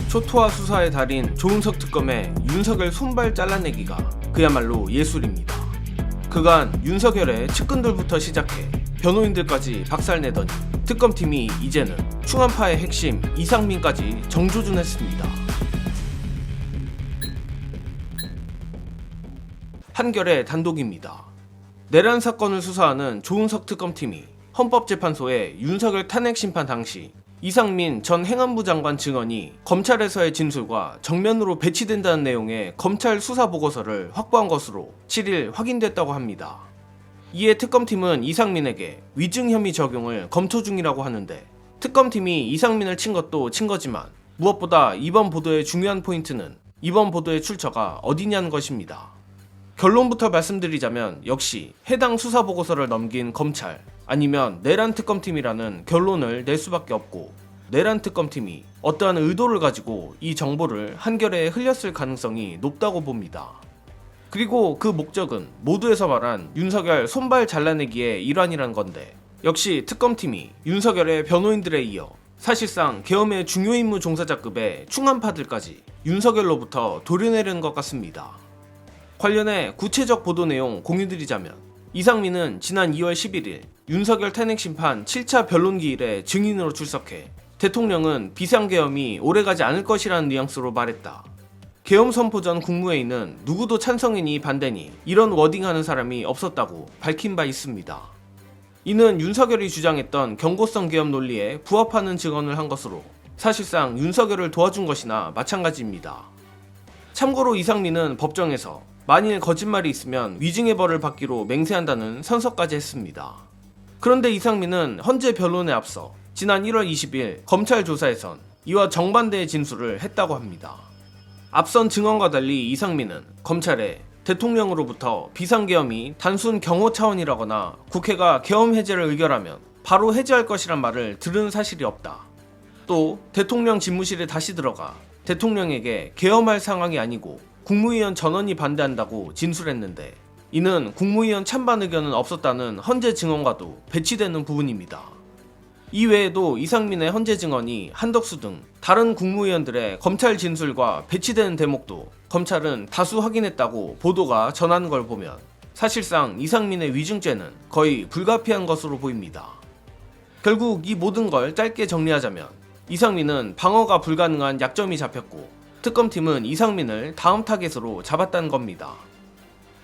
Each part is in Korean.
초토화 수사의 달인 조은석 특검의 윤석열 손발 잘라내기가 그야말로 예술입니다. 그간 윤석열의 측근들부터 시작해 변호인들까지 박살내더니 특검팀이 이제는 충암파의 핵심 이상민까지 정조준했습니다. 한결의 단독입니다. 내란 사건을 수사하는 조은석 특검팀이 헌법재판소에 윤석열 탄핵 심판 당시 이상민 전 행안부 장관 증언이 검찰에서의 진술과 정면으로 배치된다는 내용의 검찰 수사보고서를 확보한 것으로 7일 확인됐다고 합니다. 이에 특검팀은 이상민에게 위증 혐의 적용을 검토 중이라고 하는데, 특검팀이 이상민을 친 것도 친 거지만 무엇보다 이번 보도의 중요한 포인트는 이번 보도의 출처가 어디냐는 것입니다. 결론부터 말씀드리자면 역시 해당 수사보고서를 넘긴 검찰 아니면 내란 특검팀이라는 결론을 낼 수밖에 없고, 내란 특검팀이 어떠한 의도를 가지고 이 정보를 한겨레에 흘렸을 가능성이 높다고 봅니다. 그리고 그 목적은 모두에서 말한 윤석열 손발 잘라내기의 일환이란 건데, 역시 특검팀이 윤석열의 변호인들에 이어 사실상 계엄의 중요 임무 종사자급의 충암파들까지 윤석열로부터 도려내려는 것 같습니다. 관련해 구체적 보도 내용 공유드리자면, 이상민은 지난 2월 11일 윤석열 탄핵 심판 7차 변론기일에 증인으로 출석해 대통령은 비상계엄이 오래가지 않을 것이라는 뉘앙스로 말했다. 계엄 선포 전 국무회의는 누구도 찬성이니 반대니 이런 워딩하는 사람이 없었다고 밝힌 바 있습니다. 이는 윤석열이 주장했던 경고성 계엄 논리에 부합하는 증언을 한 것으로 사실상 윤석열을 도와준 것이나 마찬가지입니다. 참고로 이상민은 법정에서 만일 거짓말이 있으면 위증의 벌을 받기로 맹세한다는 선서까지 했습니다. 그런데 이상민은 헌재 변론에 앞서 지난 1월 20일 검찰 조사에선 이와 정반대의 진술을 했다고 합니다. 앞선 증언과 달리 이상민은 검찰에 대통령으로부터 비상계엄이 단순 경호 차원이라거나 국회가 계엄 해제를 의결하면 바로 해제할 것이란 말을 들은 사실이 없다. 또 대통령 집무실에 다시 들어가 대통령에게 계엄할 상황이 아니고 국무위원 전원이 반대한다고 진술했는데, 이는 국무위원 찬반 의견은 없었다는 헌재 증언과도 배치되는 부분입니다. 이 외에도 이상민의 헌재 증언이 한덕수 등 다른 국무위원들의 검찰 진술과 배치되는 대목도 검찰은 다수 확인했다고 보도가 전하는 걸 보면 사실상 이상민의 위증죄는 거의 불가피한 것으로 보입니다. 결국 이 모든 걸 짧게 정리하자면, 이상민은 방어가 불가능한 약점이 잡혔고 특검팀은 이상민을 다음 타겟으로 잡았다는 겁니다.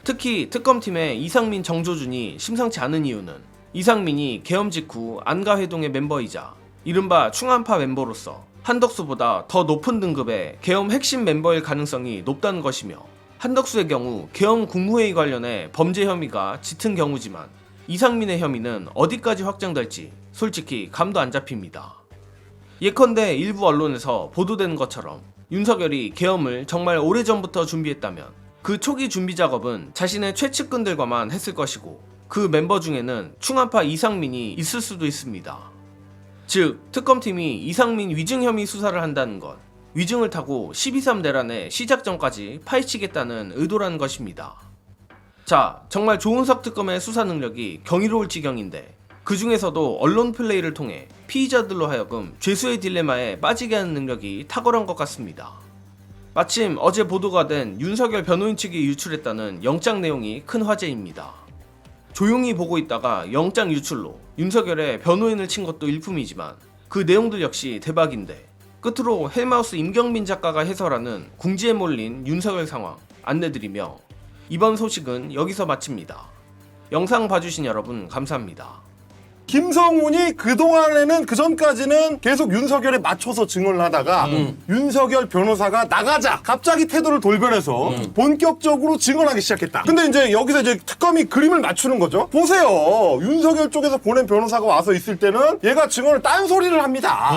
특히 특검팀의 이상민 정조준이 심상치 않은 이유는 이상민이 계엄 직후 안가회동의 멤버이자 이른바 충암파 멤버로서 한덕수보다 더 높은 등급의 계엄 핵심 멤버일 가능성이 높다는 것이며, 한덕수의 경우 계엄 국무회의 관련해 범죄 혐의가 짙은 경우지만 이상민의 혐의는 어디까지 확장될지 솔직히 감도 안 잡힙니다. 예컨대 일부 언론에서 보도되는 것처럼 윤석열이 계엄을 정말 오래전부터 준비했다면 그 초기 준비 작업은 자신의 최측근들과만 했을 것이고 그 멤버 중에는 충암파 이상민이 있을 수도 있습니다. 즉, 특검팀이 이상민 위증 혐의 수사를 한다는 건 위증을 타고 12.3 내란의 시작 전까지 파헤치겠다는 의도라는 것입니다. 자, 정말 조은석 특검의 수사 능력이 경이로울 지경인데, 그 중에서도 언론 플레이를 통해 피의자들로 하여금 죄수의 딜레마에 빠지게 하는 능력이 탁월한 것 같습니다. 마침 어제 보도가 된 윤석열 변호인 측이 유출했다는 영장 내용이 큰 화제입니다. 조용히 보고 있다가 영장 유출로 윤석열의 변호인을 친 것도 일품이지만 그 내용들 역시 대박인데, 끝으로 헬마우스 임경민 작가가 해설하는 궁지에 몰린 윤석열 상황 안내드리며 이번 소식은 여기서 마칩니다. 영상 봐주신 여러분 감사합니다. 김성훈이 그동안에는 그전까지는 계속 윤석열에 맞춰서 증언을 하다가 윤석열 변호사가 나가자 갑자기 태도를 돌변해서 본격적으로 증언하기 시작했다. 근데 이제 여기서 이제 특검이 그림을 맞추는 거죠. 보세요. 윤석열 쪽에서 보낸 변호사가 와서 있을 때는 얘가 증언을 딴소리를 합니다.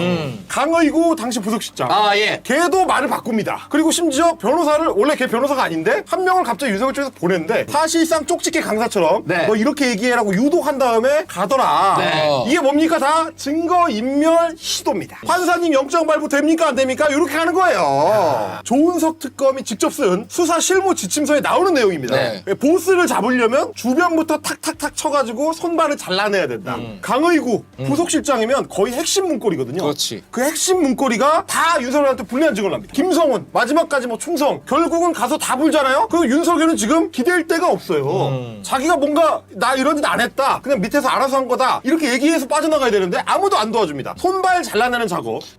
강의구 당시 부속실장. 예. 걔도 말을 바꿉니다. 그리고 심지어 변호사를, 원래 걔 변호사가 아닌데 한 명을 갑자기 윤석열 쪽에서 보냈는데 사실상 쪽집게 강사처럼 네. 뭐 이렇게 얘기해라고 유도한 다음에 가더라. 네. 이게 뭡니까? 다 증거인멸 시도입니다. 판사님 영장 발부 됩니까? 안 됩니까? 이렇게 하는 거예요. 조은석 특검이 직접 쓴 수사 실무 지침서에 나오는 내용입니다. 네. 보스를 잡으려면 주변부터 탁탁탁 쳐가지고 손발을 잘라내야 된다. 강의구 부속실장이면 거의 핵심 문고리거든요. 그렇지. 그 핵심 문고리가 다 윤석열한테 불리한 증언을 합니다. 김성훈 마지막까지 뭐 충성 결국은 가서 다 불잖아요. 그 윤석열은 지금 기댈 데가 없어요. 자기가 뭔가 나 이런 짓 안 했다. 그냥 밑에서 알아서 한 거다. 이렇게 얘기해서 빠져나가야 되는데 아무도 안 도와줍니다. 손발 잘라내는 작업.